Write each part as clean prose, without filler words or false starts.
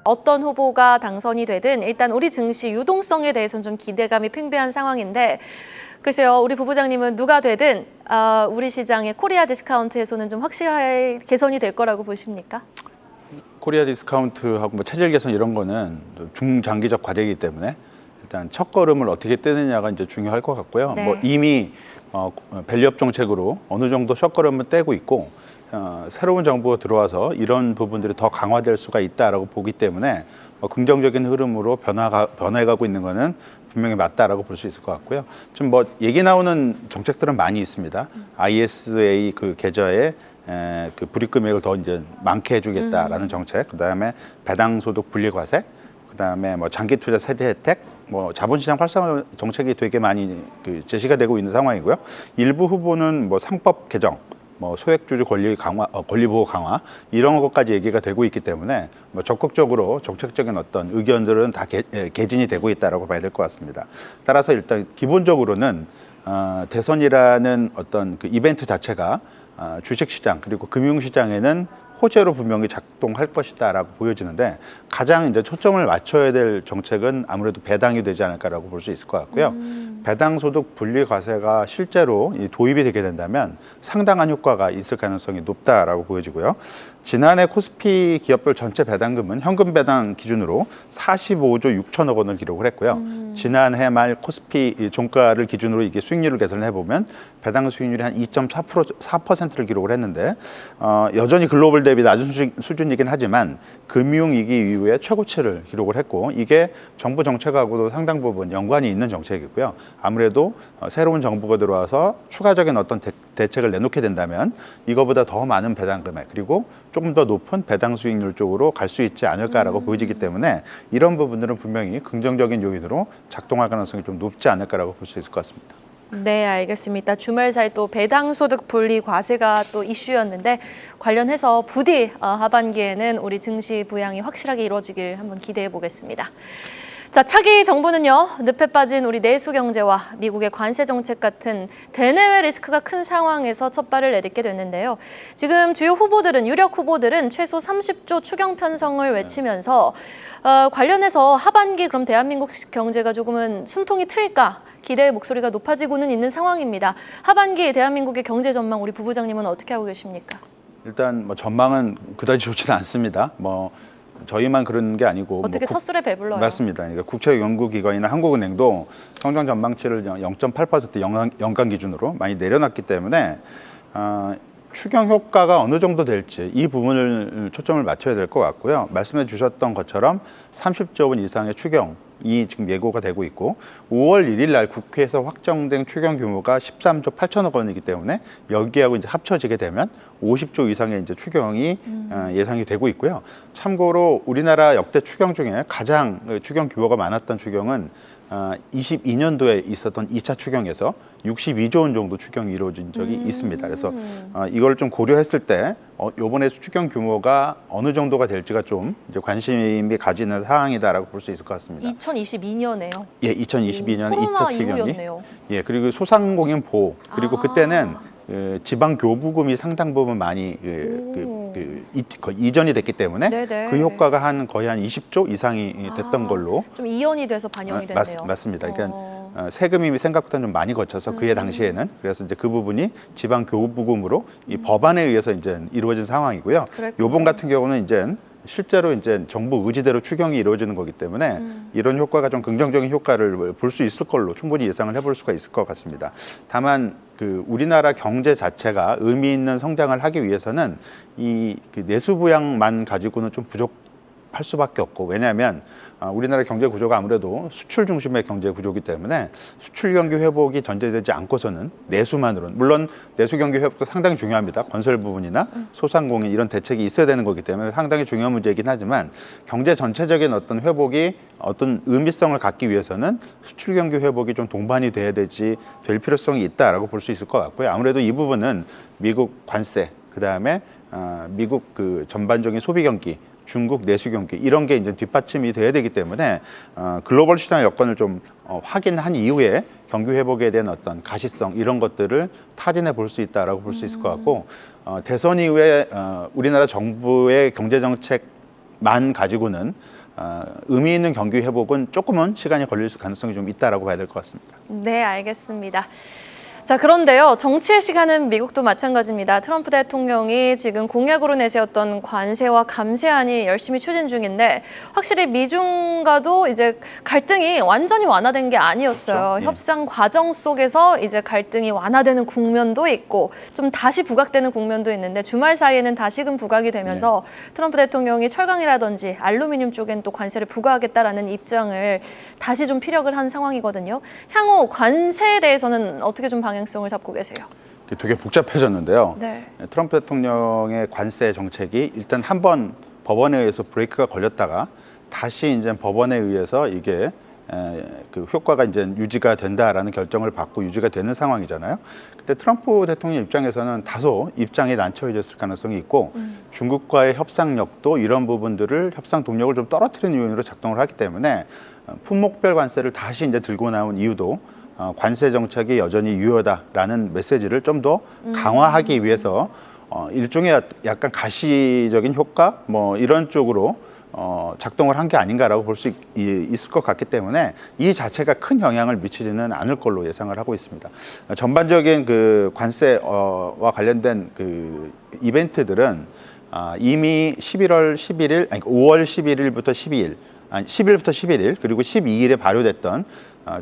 어떤 후보가 당선이 되든 일단 우리 증시 유동성에 대해서는 좀 기대감이 팽배한 상황인데 글쎄요, 우리 부부장님은 누가 되든 우리 시장의 코리아 디스카운트에서는 좀 확실하게 개선이 될 거라고 보십니까? 코리아 디스카운트하고 뭐 체질 개선 이런 거는 중장기적 과제이기 때문에 일단 첫 걸음을 어떻게 떼느냐가 이제 중요할 것 같고요. 네. 뭐 이미 밸류업 정책으로 어느 정도 첫 걸음을 떼고 있고 새로운 정부가 들어와서 이런 부분들이 더 강화될 수가 있다라고 보기 때문에 긍정적인 흐름으로 변해가고 있는 거는 분명히 맞다라고 볼 수 있을 것 같고요. 지금 뭐 얘기 나오는 정책들은 많이 있습니다. ISA 그 계좌에 그 불이익 금액을 더 이제 많게 해주겠다라는 정책, 그다음에 배당소득 분리과세, 그다음에 뭐 장기투자 세제 혜택, 뭐 자본시장 활성화 정책이 되게 많이 그 제시가 되고 있는 상황이고요. 일부 후보는 뭐 상법 개정, 뭐 소액주주 권리 강화, 권리 보호 강화 이런 것까지 얘기가 되고 있기 때문에 뭐 적극적으로 정책적인 어떤 의견들은 다 개진이 되고 있다라고 봐야 될 것 같습니다. 따라서 일단 기본적으로는 대선이라는 어떤 그 이벤트 자체가 주식시장 그리고 금융시장에는 호재로 분명히 작동할 것이다라고 보여지는데 가장 이제 초점을 맞춰야 될 정책은 아무래도 배당이 되지 않을까라고 볼 수 있을 것 같고요. 배당소득 분리과세가 실제로 도입이 되게 된다면 상당한 효과가 있을 가능성이 높다라고 보여지고요. 지난해 코스피 기업별 전체 배당금은 현금 배당 기준으로 45조 6천억 원을 기록을 했고요. 지난해 말 코스피 종가를 기준으로 이게 수익률을 개선을 해보면 배당 수익률이 한 2.4%를 기록을 했는데 여전히 글로벌 대비 낮은 수준이긴 하지만 금융위기 이후에 최고치를 기록을 했고 이게 정부 정책하고도 상당 부분 연관이 있는 정책이고요. 아무래도 새로운 정부가 들어와서 추가적인 어떤 대책을 내놓게 된다면 이거보다 더 많은 배당 금액 그리고 조금 더 높은 배당 수익률 쪽으로 갈 수 있지 않을까라고 보여지기 때문에 이런 부분들은 분명히 긍정적인 요인으로 작동할 가능성이 좀 높지 않을까라고 볼 수 있을 것 같습니다. 네, 알겠습니다. 주말 사이 또 배당소득 분리 과세가 또 이슈였는데 관련해서 부디 하반기에는 우리 증시 부양이 확실하게 이루어지길 한번 기대해 보겠습니다. 자, 차기 정부는요, 늪에 빠진 우리 내수 경제와 미국의 관세 정책 같은 대내외 리스크가 큰 상황에서 첫 발을 내딛게 됐는데요. 지금 주요 후보들은, 유력 후보들은 최소 30조 추경 편성을 외치면서 관련해서 하반기 그럼 대한민국 경제가 조금은 숨통이 트일까 기대의 목소리가 높아지고는 있는 상황입니다. 하반기 대한민국의 경제 전망 우리 부부장님은 어떻게 하고 계십니까? 일단 뭐 전망은 그다지 좋지는 않습니다. 뭐 저희만 그런 게 아니고 어떻게 첫술에 배불러요? 맞습니다. 그러니까 국책연구기관이나 한국은행도 성장 전망치를 0.8% 연간 기준으로 많이 내려놨기 때문에 추경 효과가 어느 정도 될지 이 부분을 초점을 맞춰야 될 것 같고요. 말씀해 주셨던 것처럼 30조 원 이상의 추경이 지금 예고가 되고 있고 5월 1일 날 국회에서 확정된 추경 규모가 13조 8천억 원이기 때문에 여기하고 이제 합쳐지게 되면 50조 이상의 이제 추경이 예상이 되고 있고요. 참고로 우리나라 역대 추경 중에 가장 추경 규모가 많았던 추경은 22년도에 있었던 2차 추경에서 62조 원 정도 추경이 이루어진 적이 있습니다. 그래서 이걸 좀 고려했을 때 이번에 추경 규모가 어느 정도가 될지가 좀 이제 관심이 가지는 사항이다라고 볼 수 있을 것 같습니다. 2022년에요. 예, 2022년에 2차 추경이. 이후였네요. 예, 그리고 소상공인 보호 그리고 그때는 지방 교부금이 상당 부분 많이 이전이 됐기 때문에 네네. 그 효과가 거의 한 20조 이상이 됐던 걸로 좀 이연이 돼서 반영이 됐네요. 맞습니다. 그러니까 세금이 생각보다 좀 많이 거쳐서 그해 당시에는 그래서 이제 그 부분이 지방 교부금으로 이 법안에 의해서 이제 이루어진 상황이고요. 요번 같은 경우는 이제 실제로 이제 정부 의지대로 추경이 이루어지는 거기 때문에 이런 효과가 좀 긍정적인 효과를 볼 수 있을 걸로 충분히 예상을 해볼 수가 있을 것 같습니다. 다만 그 우리나라 경제 자체가 의미 있는 성장을 하기 위해서는 이 그 내수 부양만 가지고는 좀 부족할 수밖에 없고 왜냐하면 우리나라 경제 구조가 아무래도 수출 중심의 경제 구조이기 때문에 수출 경기 회복이 전제되지 않고서는 내수만으로는 물론 내수 경기 회복도 상당히 중요합니다. 건설 부분이나 소상공인 이런 대책이 있어야 되는 거기 때문에 상당히 중요한 문제이긴 하지만 경제 전체적인 어떤 회복이 어떤 의미성을 갖기 위해서는 수출 경기 회복이 좀 동반이 될 필요성이 있다라고 볼 수 있을 것 같고요. 아무래도 이 부분은 미국 관세 그다음에 미국 그 전반적인 소비 경기 중국 내수 경기 이런 게 이제 뒷받침이 돼야 되기 때문에 글로벌 시장 여건을 좀 확인한 이후에 경기 회복에 대한 어떤 가시성 이런 것들을 타진해 볼 수 있다라고 볼 수 있을 것 같고 대선 이후에 우리나라 정부의 경제 정책만 가지고는 의미 있는 경기 회복은 조금은 시간이 걸릴 가능성이 좀 있다라고 봐야 될 것 같습니다. 네, 알겠습니다. 자, 그런데요. 정치의 시간은 미국도 마찬가지입니다. 트럼프 대통령이 지금 공약으로 내세웠던 관세와 감세안이 열심히 추진 중인데 확실히 미중과도 이제 갈등이 완전히 완화된 게 아니었어요. 그렇죠. 예. 협상 과정 속에서 이제 갈등이 완화되는 국면도 있고 좀 다시 부각되는 국면도 있는데 주말 사이에는 다시금 부각이 되면서 트럼프 대통령이 철강이라든지 알루미늄 쪽엔 또 관세를 부과하겠다라는 입장을 다시 좀 피력을 한 상황이거든요. 향후 관세에 대해서는 어떻게 좀 방향성을 잡고 계세요? 되게 복잡해졌는데요. 네. 트럼프 대통령의 관세 정책이 일단 한 번 법원에 의해서 브레이크가 걸렸다가 다시 이제 법원에 의해서 이게 그 효과가 이제 유지가 된다라는 결정을 받고 유지가 되는 상황이잖아요. 근데 트럼프 대통령 입장에서는 다소 입장이 난처해졌을 가능성이 있고 중국과의 협상력도 이런 부분들을 협상 동력을 좀 떨어뜨리는 요인으로 작동을 하기 때문에 품목별 관세를 다시 이제 들고 나온 이유도 관세 정책이 여전히 유효하다라는 메시지를 좀 더 강화하기 위해서 일종의 약간 가시적인 효과 뭐 이런 쪽으로 작동을 한 게 아닌가라고 볼 수 있을 것 같기 때문에 이 자체가 큰 영향을 미치지는 않을 걸로 예상을 하고 있습니다. 전반적인 그 관세와 관련된 그 이벤트들은 이미 11월 11일, 아니 5월 11일부터 12일, 아니 10일부터 11일 그리고 12일에 발효됐던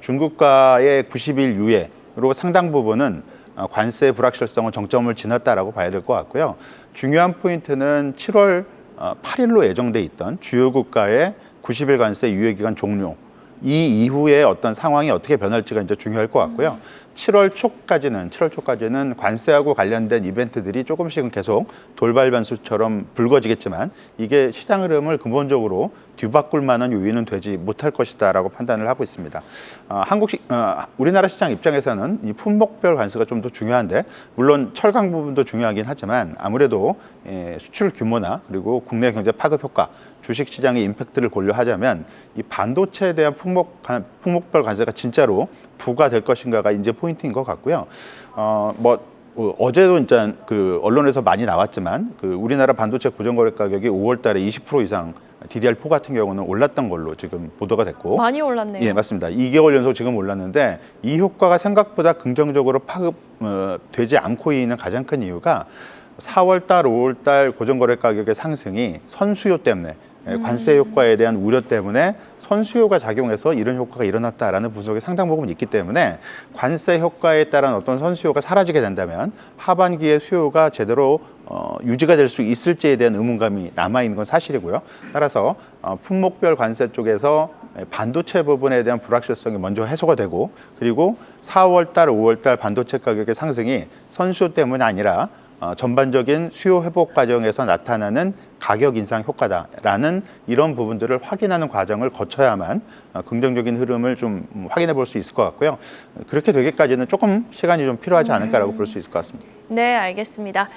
중국과의 90일 유예로 상당 부분은 관세 불확실성은 정점을 지났다라고 봐야 될 것 같고요. 중요한 포인트는 7월 8일로 예정돼 있던 주요 국가의 90일 관세 유예 기간 종료. 이 이후에 어떤 상황이 어떻게 변할지가 이제 중요할 것 같고요. 7월 초까지는 관세하고 관련된 이벤트들이 조금씩은 계속 돌발 변수처럼 불거지겠지만 이게 시장 흐름을 근본적으로 뒤바꿀 만한 요인은 되지 못할 것이다라고 판단을 하고 있습니다. 우리나라 시장 입장에서는 이 품목별 관세가 좀 더 중요한데 물론 철강 부분도 중요하긴 하지만 아무래도 수출 규모나 그리고 국내 경제 파급 효과, 주식 시장의 임팩트를 고려하자면 이 반도체에 대한 품목별 관세가 진짜로 부과될 것인가가 이제 포인트인 것 같고요. 어제도 진짜 그 언론에서 많이 나왔지만 그 우리나라 반도체 고정거래 가격이 5월달에 20% 이상 DDR4 같은 경우는 올랐던 걸로 지금 보도가 됐고 많이 올랐네요. 예, 맞습니다. 2개월 연속 지금 올랐는데 이 효과가 생각보다 긍정적으로 파급되지 않고 있는 가장 큰 이유가 4월달, 5월달 고정거래 가격의 상승이 선수요 때문에 관세 효과에 대한 우려 때문에 선수요가 작용해서 이런 효과가 일어났다라는 분석이 상당 부분 있기 때문에 관세 효과에 따른 어떤 선수요가 사라지게 된다면 하반기에 수요가 제대로 유지가 될 수 있을지에 대한 의문감이 남아있는 건 사실이고요. 따라서 품목별 관세 쪽에서 반도체 부분에 대한 불확실성이 먼저 해소가 되고 그리고 4월달, 5월달 반도체 가격의 상승이 선수요 때문이 아니라 전반적인 수요 회복 과정에서 나타나는 가격 인상 효과다라는 이런 부분들을 확인하는 과정을 거쳐야만 긍정적인 흐름을 좀 확인해 볼 수 있을 것 같고요. 그렇게 되기까지는 조금 시간이 좀 필요하지 않을까라고 볼 수 있을 것 같습니다. 네, 알겠습니다.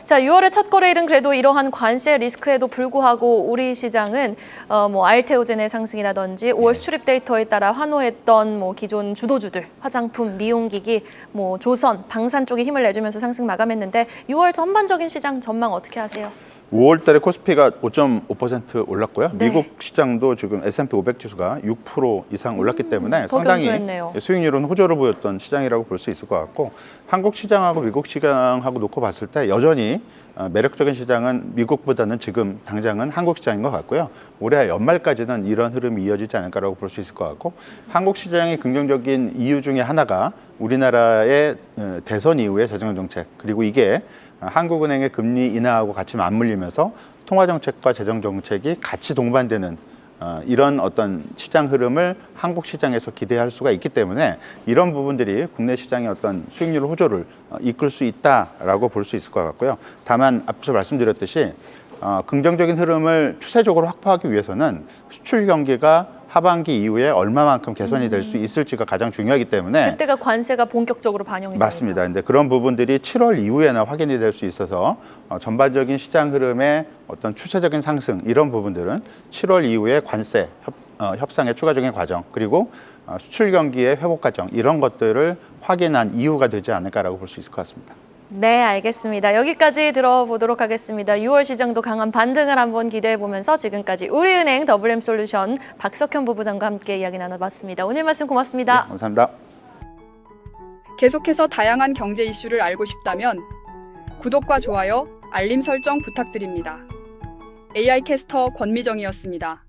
자, 6월의 첫 거래일은 그래도 이러한 관세 리스크에도 불구하고 우리 시장은 알테오젠의 상승이라든지 5월 수출입 데이터에 따라 환호했던 기존 주도주들, 화장품, 미용기기, 조선, 방산 쪽에 힘을 내주면서 상승 마감했는데 6월 전반적인 시장 전망 어떻게 하세요? 5월 달에 코스피가 5.5% 올랐고요. 네. 미국 시장도 지금 S&P 500 지수가 6% 이상 올랐기 때문에 더 상당히 견조했네요. 수익률은 호조로 보였던 시장이라고 볼 수 있을 것 같고 한국 시장하고 미국 시장하고 놓고 봤을 때 여전히 매력적인 시장은 미국보다는 지금 당장은 한국 시장인 것 같고요. 올해 연말까지는 이런 흐름이 이어지지 않을까라고 볼 수 있을 것 같고 한국 시장의 긍정적인 이유 중에 하나가 우리나라의 대선 이후의 재정정책 그리고 이게 한국은행의 금리 인하하고 같이 맞물리면서 통화정책과 재정정책이 같이 동반되는 이런 어떤 시장 흐름을 한국 시장에서 기대할 수가 있기 때문에 이런 부분들이 국내 시장의 어떤 수익률 호조를 이끌 수 있다라고 볼 수 있을 것 같고요. 다만 앞서 말씀드렸듯이 긍정적인 흐름을 추세적으로 확보하기 위해서는 수출 경기가 하반기 이후에 얼마만큼 개선이 될 수 있을지가 가장 중요하기 때문에 그때가 관세가 본격적으로 반영이 맞습니다. 근데 그런 부분들이 7월 이후에나 확인이 될 수 있어서 전반적인 시장 흐름의 어떤 추세적인 상승 이런 부분들은 7월 이후에 관세 협상의 추가적인 과정 그리고 수출 경기의 회복 과정 이런 것들을 확인한 이유가 되지 않을까라고 볼 수 있을 것 같습니다. 네, 알겠습니다. 여기까지 들어보도록 하겠습니다. 6월 시장도 강한 반등을 한번 기대해 보면서 지금까지 우리은행 WM솔루션 박석현 부부장과 함께 이야기 나눠봤습니다. 오늘 말씀 고맙습니다. 네, 감사합니다. 계속해서 다양한 경제 이슈를 알고 싶다면 구독과 좋아요, 알림 설정 부탁드립니다. AI 캐스터 권미정이었습니다.